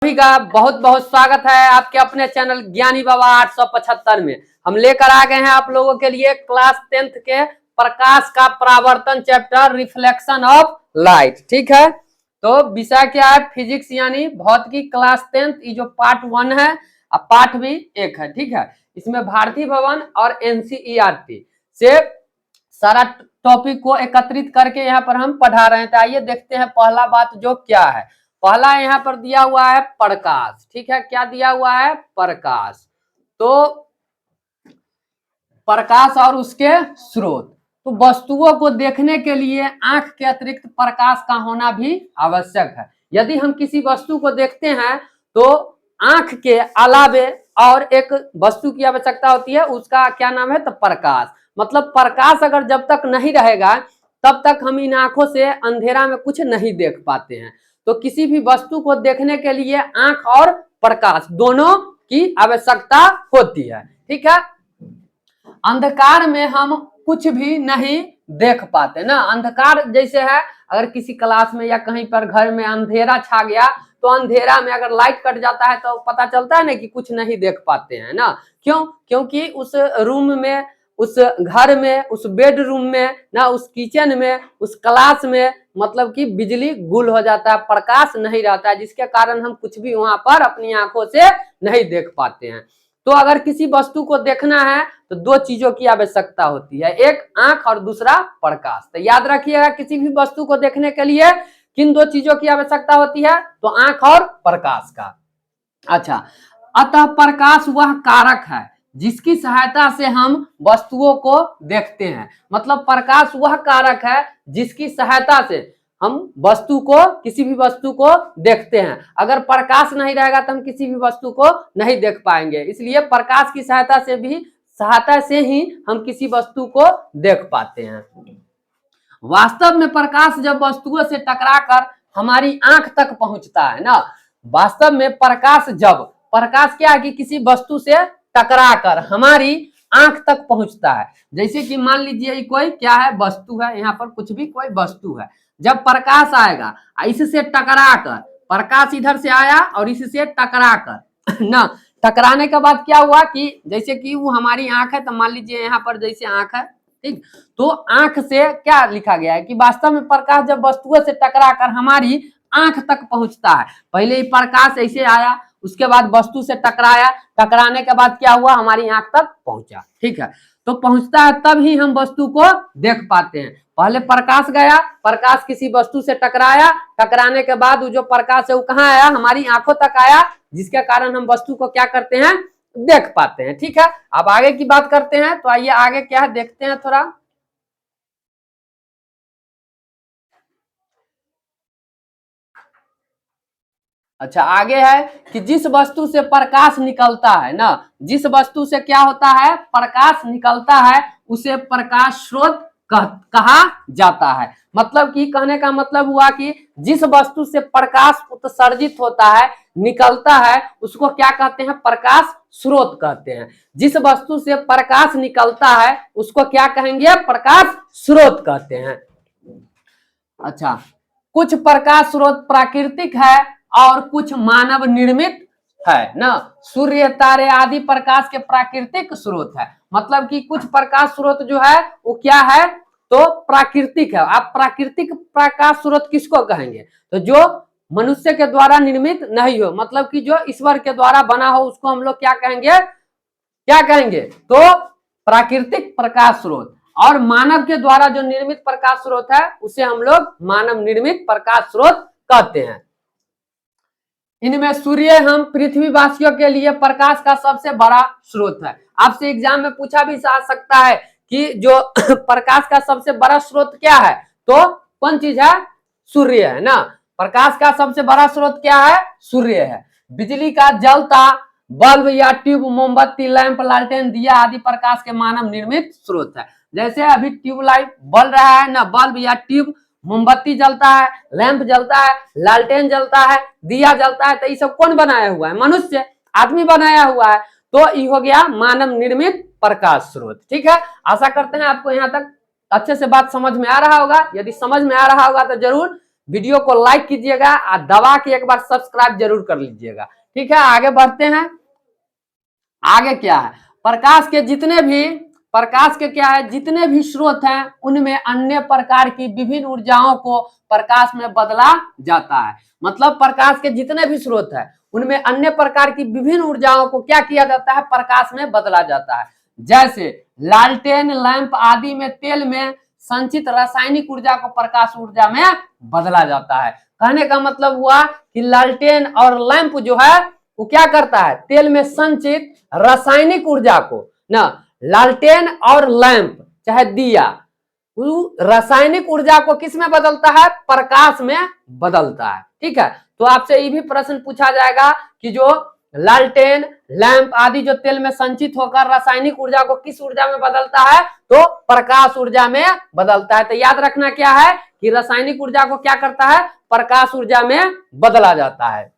सभी का बहुत बहुत स्वागत है आपके अपने चैनल ज्ञानी बाबा 875 में। हम लेकर आ गए हैं आप लोगों के लिए क्लास 10th के प्रकाश का परावर्तन चैप्टर रिफ्लेक्शन ऑफ लाइट। ठीक है, तो विषय क्या है? फिजिक्स यानी भौतिकी क्लास 10th। ये जो पार्ट 1 है और पार्ट भी 1 है। ठीक है, इसमें भारतीय भवन और एनसीईआरटी से सारा टॉपिक को एकत्रित करके यहाँ पर हम पढ़ा रहे हैं। तो आइए देखते हैं पहला बात जो क्या है। पहला यहाँ पर दिया हुआ है प्रकाश। ठीक है, क्या दिया हुआ है? प्रकाश। तो प्रकाश और उसके स्रोत। तो वस्तुओं को देखने के लिए आंख के अतिरिक्त प्रकाश का होना भी आवश्यक है। यदि हम किसी वस्तु को देखते हैं तो आंख के अलावे और एक वस्तु की आवश्यकता होती है, उसका क्या नाम है? तो प्रकाश। मतलब प्रकाश अगर जब तक नहीं रहेगा तब तक हम इन आंखों से अंधेरा में कुछ नहीं देख पाते हैं। तो किसी भी वस्तु को देखने के लिए आंख और प्रकाश दोनों की आवश्यकता होती है। ठीक है, अंधकार में हम कुछ भी नहीं देख पाते ना। अंधकार जैसे है, अगर किसी क्लास में या कहीं पर घर में अंधेरा छा गया तो अंधेरा में अगर लाइट कट जाता है तो पता चलता है ना कि कुछ नहीं देख पाते हैं ना। क्यों? क्योंकि उस रूम में, उस घर में, उस बेडरूम में ना, उस किचन में, उस क्लास में मतलब कि बिजली गुल हो जाता है, प्रकाश नहीं रहता है, जिसके कारण हम कुछ भी वहां पर अपनी आंखों से नहीं देख पाते हैं। तो अगर किसी वस्तु को देखना है तो दो चीजों की आवश्यकता होती है, एक आंख और दूसरा प्रकाश। तो याद रखिएगा, किसी भी वस्तु को देखने के लिए किन दो चीजों की आवश्यकता होती है? तो आंख और प्रकाश का। अच्छा, अतः प्रकाश वह कारक है जिसकी सहायता से हम वस्तुओं को देखते हैं। मतलब प्रकाश वह कारक है जिसकी सहायता से हम वस्तु को, किसी भी वस्तु को देखते हैं। अगर प्रकाश नहीं रहेगा तो हम किसी भी वस्तु को नहीं देख पाएंगे। इसलिए प्रकाश की सहायता से ही हम किसी वस्तु को देख पाते हैं। वास्तव में प्रकाश जब वस्तुओं से टकराकर हमारी आंख तक पहुंचता है ना, वास्तव में प्रकाश क्या है कि किसी वस्तु से टकराकर हमारी आंख तक पहुंचता है। जैसे कि मान लीजिए कोई क्या है? वस्तु है, यहाँ पर कुछ भी कोई वस्तु है। जब प्रकाश आएगा इससे टकराकर, प्रकाश इधर से आया और इससे टकराकर ना, टकराने के बाद क्या हुआ कि जैसे कि वो हमारी आंख है, तो मान लीजिए यहाँ पर जैसे आंख है, ठीक, तो आंख से क्या लिखा गया है कि वास्तव में प्रकाश जब वस्तुओं से टकराकर हमारी आंख तक पहुंचता है। पहले ही प्रकाश ऐसे आया, उसके बाद वस्तु से टकराया, टकराने के बाद क्या हुआ? हमारी आंख तक पहुंचा। ठीक है, तो पहुंचता है तब ही हम वस्तु को देख पाते हैं। पहले प्रकाश गया, प्रकाश किसी वस्तु से टकराया, टकराने के बाद वो जो प्रकाश है वो कहाँ आया? हमारी आंखों तक आया, जिसके कारण हम वस्तु को क्या करते हैं? देख पाते हैं। ठीक है, अब आगे की बात करते हैं। तो आइए आगे क्या है देखते हैं थोड़ा। अच्छा, आगे है कि जिस वस्तु से प्रकाश निकलता है ना, जिस वस्तु से क्या होता है? प्रकाश निकलता है, उसे प्रकाश स्रोत कहा जाता है। मतलब कि कहने का मतलब हुआ कि जिस वस्तु से प्रकाश उत्सर्जित होता है, निकलता है, उसको क्या कहते हैं? प्रकाश स्रोत कहते हैं। जिस वस्तु से प्रकाश निकलता है उसको क्या कहेंगे? प्रकाश स्रोत कहते हैं। अच्छा, कुछ प्रकाश स्रोत प्राकृतिक है और कुछ मानव निर्मित है ना। सूर्य, तारे आदि प्रकाश के प्राकृतिक स्रोत है। मतलब कि कुछ प्रकाश स्रोत जो है वो क्या है? तो प्राकृतिक है। आप प्राकृतिक प्रकाश स्रोत किसको कहेंगे? तो जो मनुष्य के द्वारा निर्मित नहीं हो, मतलब कि जो ईश्वर के द्वारा बना हो, उसको हम लोग क्या कहेंगे? क्या कहेंगे? तो प्राकृतिक प्रकाश स्रोत। और मानव के द्वारा जो निर्मित प्रकाश स्रोत है उसे हम लोग मानव निर्मित प्रकाश स्रोत कहते हैं। इनमें सूर्य हम पृथ्वीवासियों के लिए प्रकाश का सबसे बड़ा स्रोत है। आपसे एग्जाम में पूछा भी जा सकता है कि जो प्रकाश का सबसे बड़ा स्रोत क्या है? तो कौन चीज है? सूर्य है ना। प्रकाश का सबसे बड़ा स्रोत क्या है? सूर्य है। बिजली का जलता बल्ब या ट्यूब, मोमबत्ती, लैंप, लालटेन, दिया आदि प्रकाश के मानव निर्मित स्रोत है। जैसे अभी ट्यूबलाइट बल रहा है ना, बल्ब या ट्यूब, मोमबत्ती जलता है, लैंप जलता है, लालटेन जलता है, दिया जलता है, तो ये सब कौन बनाया हुआ है? मनुष्य, आदमी बनाया हुआ है। तो ये हो गया मानव निर्मित प्रकाश स्रोत। ठीक है, आशा करते हैं आपको यहाँ तक अच्छे से बात समझ में आ रहा होगा। यदि समझ में आ रहा होगा तो जरूर वीडियो को लाइक कीजिएगा और दबा के एक बार सब्सक्राइब जरूर कर लीजिएगा। ठीक है, आगे बढ़ते हैं। आगे क्या है, प्रकाश के क्या है, जितने भी स्रोत हैं उनमें अन्य प्रकार की विभिन्न ऊर्जाओं को प्रकाश में बदला जाता है। मतलब प्रकाश के जितने भी स्रोत हैं उनमें अन्य प्रकार की विभिन्न ऊर्जाओं को क्या किया जाता है, प्रकाश में बदला जाता है। जैसे लालटेन, लैंप आदि में तेल में संचित रासायनिक ऊर्जा को प्रकाश ऊर्जा में बदला जाता है। कहने का मतलब हुआ कि लालटेन और लैंप जो है वो क्या करता है, तेल में संचित रासायनिक ऊर्जा को ना, लालटेन और लैंप चाहे दिया, रासायनिक ऊर्जा को किस में बदलता है, प्रकाश में बदलता है। ठीक है, तो आपसे ये भी प्रश्न पूछा जाएगा कि जो लालटेन, लैंप आदि जो तेल में संचित होकर रासायनिक ऊर्जा को किस ऊर्जा में बदलता है, तो प्रकाश ऊर्जा में बदलता है। तो याद रखना क्या है कि रासायनिक ऊर्जा को क्या करता है, प्रकाश ऊर्जा में बदला जाता है।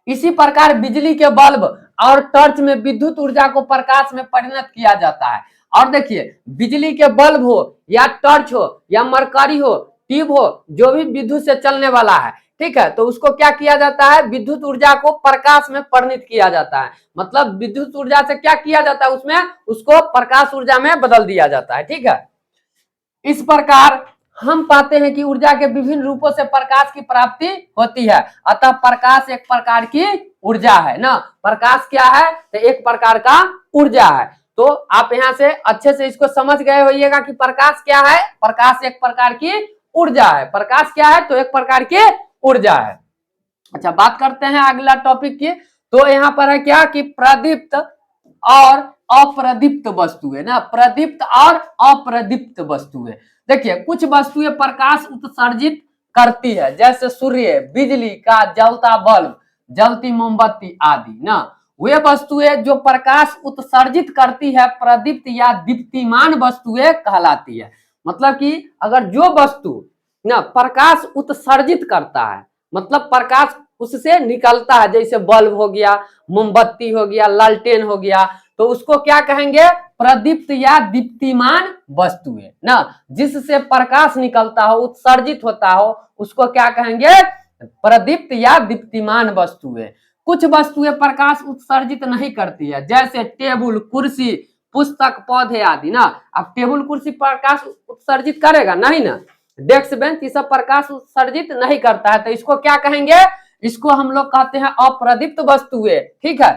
इसी प्रकार बिजली के बल्ब और टॉर्च में विद्युत ऊर्जा को प्रकाश में परिणत किया जाता है। और देखिए, बिजली के बल्ब हो या टॉर्च हो या मरकरी हो, ट्यूब हो, जो भी विद्युत से चलने वाला है, ठीक है, तो उसको क्या किया जाता है, विद्युत ऊर्जा को प्रकाश में परिणत किया जाता है। मतलब विद्युत ऊर्जा से क्या किया जाता है, उसमें उसको प्रकाश ऊर्जा में बदल दिया जाता है। ठीक है, इस प्रकार हम पाते हैं कि ऊर्जा के विभिन्न रूपों से प्रकाश की प्राप्ति होती है। अतः प्रकाश एक प्रकार की ऊर्जा है ना, प्रकाश क्या है, तो एक प्रकार का ऊर्जा है। तो आप यहां से अच्छे से इसको समझ गए होइएगा कि प्रकाश क्या है, प्रकाश एक प्रकार की ऊर्जा है। प्रकाश क्या है, तो एक प्रकार की ऊर्जा है। अच्छा, बात करते हैं अगला टॉपिक की। तो यहाँ पर है क्या कि प्रदीप्त और अप्रदीप्त वस्तुएं ना, प्रदीप्त और अप्रदीप्त वस्तुएं। देखिए, कुछ वस्तुएं प्रकाश उत्सर्जित करती है, जैसे सूर्य, बिजली का जलता बल्ब, जलती मोमबत्ती आदि ना। वे वस्तुएं जो प्रकाश उत्सर्जित करती है प्रदीप्त या दीप्तिमान वस्तुएं कहलाती है। मतलब कि अगर जो वस्तु ना प्रकाश उत्सर्जित करता है, मतलब प्रकाश उससे निकलता है, जैसे बल्ब हो गया, मोमबत्ती हो गया, लालटेन हो गया, तो उसको क्या कहेंगे, प्रदीप्त या दीप्तिमान वस्तुएं ना। जिससे प्रकाश निकलता हो, उत्सर्जित होता हो, उसको क्या कहेंगे, प्रदीप्त या दीप्तिमान वस्तुएं। कुछ वस्तुएं प्रकाश उत्सर्जित नहीं करती है, जैसे टेबल, कुर्सी, पुस्तक, पौधे आदि ना। अब टेबल कुर्सी प्रकाश उत्सर्जित करेगा नहीं ना, डेस्क बेंच, ये सब प्रकाश उत्सर्जित नहीं करता है, तो इसको क्या कहेंगे, इसको हम लोग कहते हैं अप्रदीप्त वस्तुएं। ठीक है,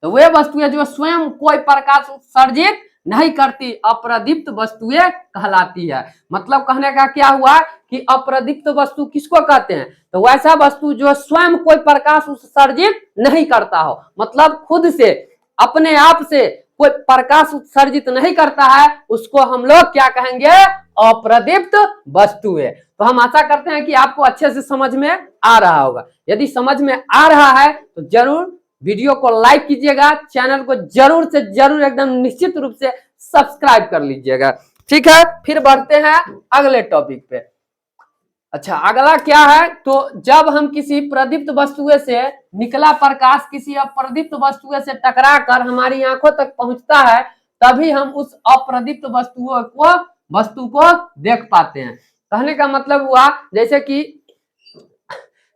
तो वे वस्तुएं जो स्वयं कोई प्रकाश उत्सर्जित नहीं करती, अप्रदीप्त वस्तुएं कहलाती है। मतलब कहने का क्या हुआ कि अप्रदीप्त वस्तु किसको कहते हैं, तो वैसा वस्तु जो स्वयं कोई प्रकाश उत्सर्जित नहीं करता हो, मतलब खुद से अपने आप से कोई प्रकाश उत्सर्जित नहीं करता है, उसको हम लोग क्या कहेंगे, अप्रदीप्त वस्तुएं। तो हम आशा करते हैं कि आपको अच्छे से समझ में आ रहा होगा। यदि समझ में आ रहा है तो जरूर वीडियो को लाइक कीजिएगा, चैनल को जरूर से जरूर एकदम निश्चित रूप से सब्सक्राइब कर लीजिएगा। ठीक है, फिर बढ़ते हैं अगले टॉपिक पे। अच्छा, अगला क्या है, तो जब हम किसी प्रदीप्त वस्तुएं से निकला प्रकाश किसी अप्रदीप्त वस्तुएं से टकरा कर हमारी आंखों तक पहुंचता है, तभी हम उस अप्रदीप्त वस्तु को देख पाते हैं। कहने का मतलब हुआ, जैसे कि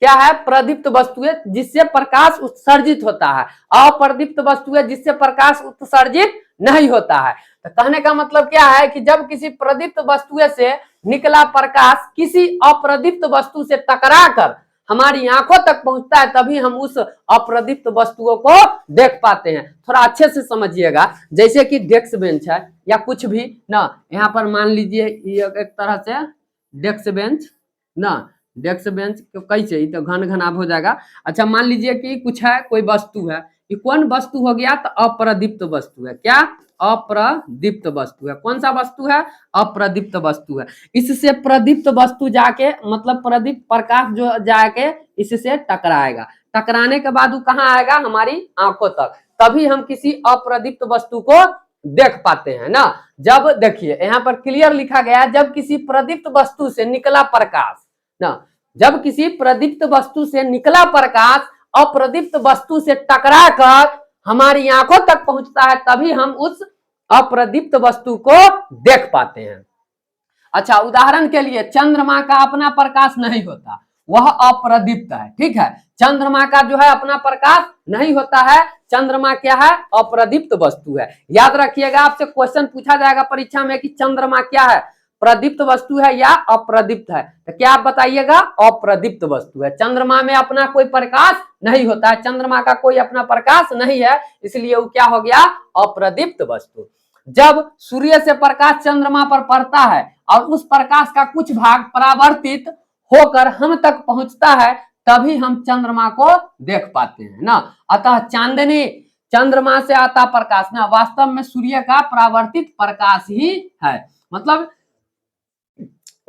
क्या है, प्रदीप्त वस्तुएं जिससे प्रकाश उत्सर्जित होता है, अप्रदीप्त वस्तुएं जिससे प्रकाश उत्सर्जित नहीं होता है। तो कहने का मतलब क्या है कि जब किसी प्रदीप्त वस्तुएं से निकला प्रकाश किसी अप्रदीप्त वस्तु से टकरा कर हमारी आंखों तक पहुंचता है, तभी हम उस अप्रदीप्त वस्तुओं को देख पाते हैं। थोड़ा अच्छे से समझिएगा, जैसे कि डेस्क बेंच है या कुछ भी ना, यहाँ पर मान लीजिए ये एक तरह से डेस्क बेंच ना, डेस्क बेंच कैसे, तो घन घनाभ हो जाएगा। अच्छा, मान लीजिए कि कुछ है, कोई वस्तु है, ये कौन वस्तु हो गया, तो अप्रदीप्त वस्तु है। क्या, अप्रदीप्त वस्तु है। कौन सा वस्तु है, अप्रदीप्त वस्तु है। इससे प्रदीप्त वस्तु जाके, मतलब प्रदीप्त प्रकाश जो जाके इससे टकराएगा, टकराने के बाद वो कहाँ आएगा, हमारी आंखों तक, तभी हम किसी अप्रदीप्त वस्तु को देख पाते हैं ना। जब देखिए यहाँ पर क्लियर लिखा गया है, जब किसी प्रदीप्त वस्तु से निकला प्रकाश ना, जब किसी प्रदीप्त वस्तु से निकला प्रकाश अप्रदीप्त वस्तु से टकरा कर हमारी आंखों तक पहुंचता है, तभी हम उस अप्रदीप्त वस्तु को देख पाते हैं। अच्छा, उदाहरण के लिए चंद्रमा का अपना प्रकाश नहीं होता, वह अप्रदीप्त है। ठीक है, चंद्रमा का जो है अपना प्रकाश नहीं होता है, चंद्रमा क्या है, अप्रदीप्त वस्तु है। याद रखिएगा, आपसे क्वेश्चन पूछा जाएगा परीक्षा में कि चंद्रमा क्या है, प्रदीप्त वस्तु है या अप्रदीप्त है, तो क्या आप बताइएगा, अप्रदीप्त वस्तु है। चंद्रमा में अपना कोई प्रकाश नहीं होता है, चंद्रमा का कोई अपना प्रकाश नहीं है, इसलिए वो क्या हो गया, अप्रदीप्त वस्तु। जब सूर्य से प्रकाश चंद्रमा पर पड़ता है और उस प्रकाश का कुछ भाग परावर्तित होकर हम तक पहुंचता है, तभी हम चंद्रमा को देख पाते हैं ना। अतः चांदनी, चंद्रमा से आता प्रकाश ना, वास्तव में सूर्य का परावर्तित प्रकाश ही है। मतलब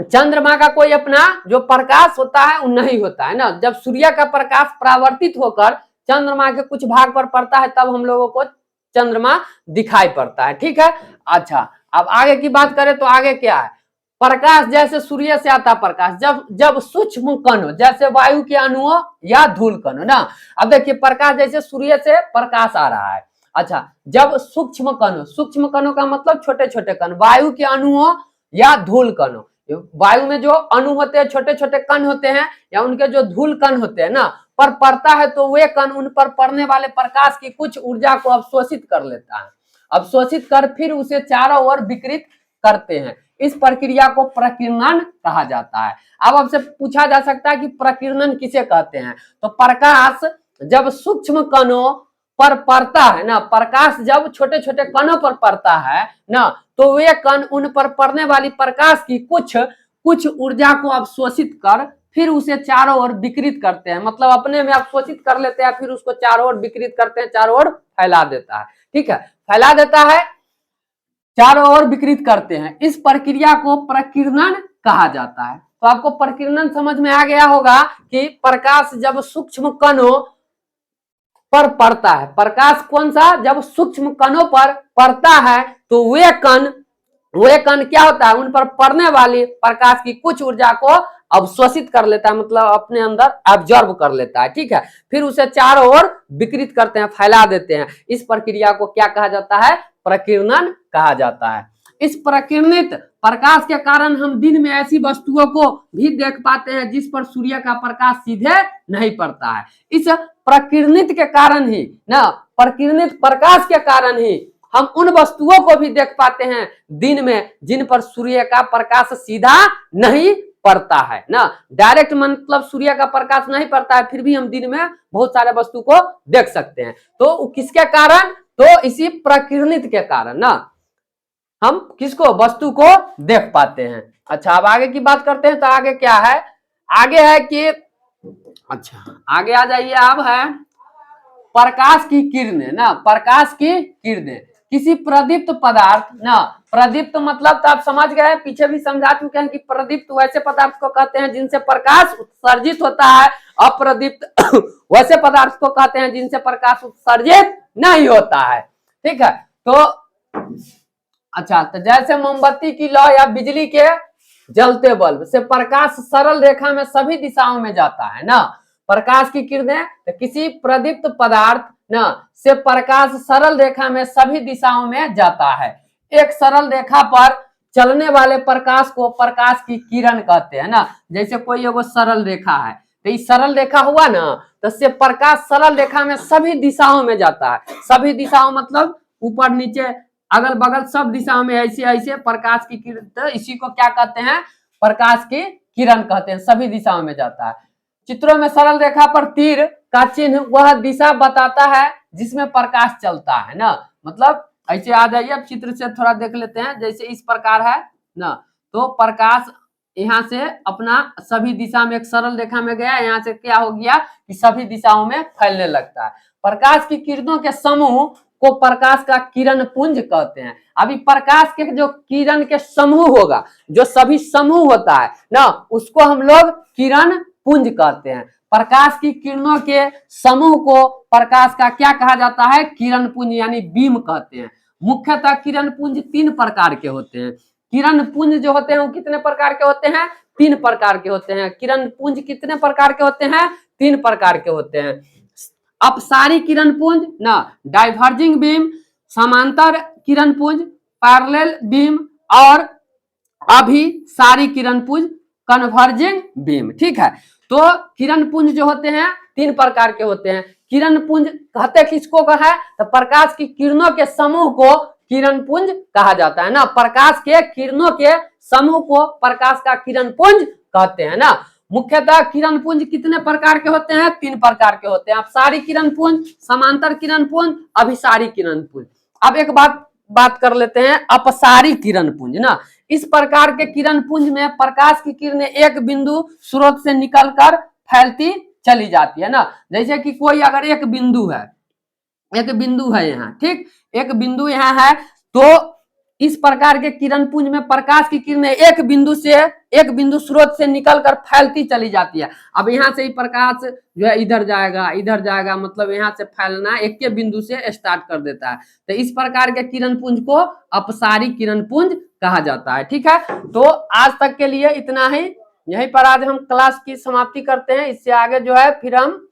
चंद्रमा का कोई अपना जो प्रकाश होता है वो नहीं होता है ना। जब सूर्य का प्रकाश परावर्तित होकर चंद्रमा के कुछ भाग पर पड़ता है, तब हम लोगों को चंद्रमा दिखाई पड़ता है। ठीक है, अच्छा, अब आगे की बात करें तो आगे क्या है, प्रकाश जैसे सूर्य से आता प्रकाश जब सूक्ष्म कण हो, जैसे वायु के अणुओं या धूल कण हो ना। अब देखिए, प्रकाश जैसे सूर्य से प्रकाश आ रहा है, अच्छा, जब सूक्ष्म कण हो, सूक्ष्म कणों का मतलब छोटे छोटे कण, वायु के अणुओं या धूल कण हो, वायु में जो अणु होते हैं, छोटे छोटे कण होते हैं, या उनके जो धूल कण होते हैं ना, पर पड़ता है तो वे कण उन पर पड़ने वाले प्रकाश की कुछ ऊर्जा को अवशोषित कर लेता है, अवशोषित कर फिर उसे चारों ओर विकिरित करते हैं। इस प्रक्रिया को प्रकीर्णन कहा जाता है। अब आपसे पूछा जा सकता है कि प्रकीर्णन किसे कहते हैं, तो प्रकाश जब सूक्ष्म कणों पर पड़ता है ना, प्रकाश जब छोटे छोटे कणों पर पड़ता है ना, तो वे कण उन पर पड़ने वाली प्रकाश की कुछ ऊर्जा को अवशोषित कर फिर उसे चारों ओर विकिरित करते हैं। मतलब अपने में अवशोषित कर लेते हैं, फिर उसको चारों ओर विकिरित करते हैं, चारों ओर फैला देता है। ठीक है, फैला देता है, चारों ओर विकिरित करते हैं। इस प्रक्रिया को प्रकीर्णन कहा जाता है। तो आपको प्रकीर्णन समझ में आ गया होगा कि प्रकाश जब सूक्ष्म कणों पर पड़ता है, प्रकाश कौन सा, जब सूक्ष्म कणों पर पड़ता है तो वे कण क्या होता है, उन पर पड़ने वाली प्रकाश की कुछ ऊर्जा को अवशोषित कर लेता है, मतलब अपने अंदर एब्जॉर्ब कर लेता है। ठीक है, फिर उसे चारों ओर विकिरित करते हैं, फैला देते हैं। इस प्रक्रिया को क्या कहा जाता है, प्रकीर्णन कहा जाता है। इस प्रकीर्णित प्रकाश के कारण हम दिन में ऐसी वस्तुओं को भी देख पाते हैं जिस पर सूर्य का प्रकाश सीधे नहीं पड़ता है। इस प्रकीर्णित के कारण ही ना, प्रकीर्णित प्रकाश के कारण ही हम उन वस्तुओं को भी देख पाते हैं दिन में जिन पर सूर्य का प्रकाश सीधा नहीं पड़ता है ना। डायरेक्ट मतलब सूर्य का प्रकाश नहीं पड़ता है, फिर भी हम दिन में बहुत सारे वस्तु को देख सकते हैं। तो किसके कारण, तो इसी प्रकीर्णित के कारण ना हम किसको, वस्तु को देख पाते हैं। अच्छा, अब आगे की बात करते हैं। तो आगे क्या है, आगे है कि, अच्छा आगे आ जाइए, अब है प्रकाश की किरणें ना, प्रकाश की किरणें किसी प्रदीप्त पदार्थ ना, प्रदीप्त मतलब तो आप समझ गए, पीछे भी समझा चुके हैं कि प्रदीप्त वैसे पदार्थ को कहते हैं जिनसे प्रकाश उत्सर्जित होता है, अप्रदीप्त वैसे पदार्थ को कहते हैं जिनसे प्रकाश उत्सर्जित नहीं होता है। ठीक है, तो अच्छा, तो जैसे मोमबत्ती की लौ या बिजली के जलते बल्ब से प्रकाश सरल रेखा में सभी दिशाओं में जाता है ना, प्रकाश की किरणें तो किसी प्रदीप्त पदार्थ ना से प्रकाश सरल रेखा में सभी दिशाओं में जाता है। एक सरल रेखा पर चलने वाले प्रकाश को प्रकाश की किरण कहते हैं ना। जैसे कोई एगो सरल रेखा है, तो ये सरल रेखा हुआ ना, तो से प्रकाश सरल रेखा में सभी दिशाओं में जाता है। सभी दिशाओं मतलब ऊपर नीचे अगल बगल सब दिशाओं में ऐसे ऐसे प्रकाश की किरण, तो इसी को क्या कहते हैं, प्रकाश की किरण कहते हैं, सभी दिशाओं में जाता है। चित्रों में सरल रेखा पर तीर का चिन्ह वह दिशा बताता है जिसमें प्रकाश चलता है ना। मतलब ऐसे आ जाइए, अब चित्र से थोड़ा देख लेते हैं। जैसे इस प्रकार है ना, तो प्रकाश यहाँ से अपना सभी दिशा में एक सरल रेखा में गया, यहाँ से क्या हो गया कि सभी दिशाओं में फैलने लगता है। प्रकाश की किरणों के समूह को प्रकाश का किरण पुंज कहते हैं। अभी प्रकाश के जो किरण के समूह होगा, जो सभी समूह होता है ना, उसको हम लोग किरण पुंज कहते हैं। प्रकाश की किरणों के समूह को प्रकाश का क्या कहा जाता है, किरण पुंज यानी बीम कहते हैं। मुख्यतः किरण पुंज 3 प्रकार के होते हैं। किरण पुंज जो होते हैं वो कितने प्रकार के होते हैं, 3 प्रकार के होते हैं। किरण पुंज कितने प्रकार के होते हैं, 3 प्रकार के होते हैं। अपसारी किरण पुंज ना, डाइवर्जिंग बीम, समांतर किरण पुंज, पैरेलल बीम और अभिसारी किरणपुंज कन्वर्जिंग बीम। ठीक है, तो किरणपुंज जो होते हैं 3 प्रकार के होते हैं। किरणपुंज कहते किसको कहा है, तो प्रकाश की किरणों के समूह को किरणपुंज कहा जाता है ना। प्रकाश के किरणों के समूह को प्रकाश का किरणपुंज कहते हैं ना। मुख्यतः किरणपुंज कितने प्रकार के होते हैं, 3 प्रकार के होते हैं। अपसारी किरणपुंज, समांतर किरणपुंज, अभिसारी किरणपुंज। अब एक बात कर लेते हैं अपसारी किरणपुंज ना। इस प्रकार के किरणपुंज में प्रकाश की किरणें एक बिंदु स्रोत से निकलकर फैलती चली जाती है ना। जैसे कि कोई अगर एक बिंदु है यहाँ, ठीक, एक बिंदु यहाँ है, तो इस प्रकार के किरणपुंज में प्रकाश की किरणें एक बिंदु स्रोत से निकलकर फैलती चली जाती है। अब यहाँ से ही प्रकाश जो है इधर जाएगा, मतलब यहाँ से फैलना एक के बिंदु से स्टार्ट कर देता है। तो इस प्रकार के किरणपुंज को अपसारी किरणपुंज कहा जाता है। ठीक है, तो आज तक के लिए इतना ही। यहीं पर आज हम क्लास की समाप्ति करते हैं। इससे आगे जो है फिर हम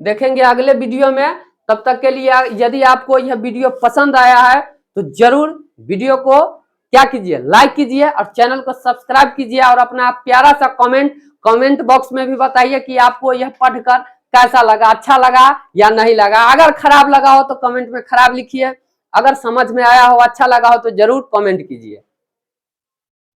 देखेंगे अगले वीडियो में। तब तक के लिए यदि आपको यह वीडियो पसंद आया है तो जरूर वीडियो को क्या कीजिए, लाइक कीजिए और चैनल को सब्सक्राइब कीजिए और अपना प्यारा सा कमेंट बॉक्स में भी बताइए कि आपको यह पढ़कर कैसा लगा, अच्छा लगा या नहीं लगा। अगर खराब लगा हो तो कमेंट में खराब लिखिए, अगर समझ में आया हो, अच्छा लगा हो तो जरूर कमेंट कीजिए।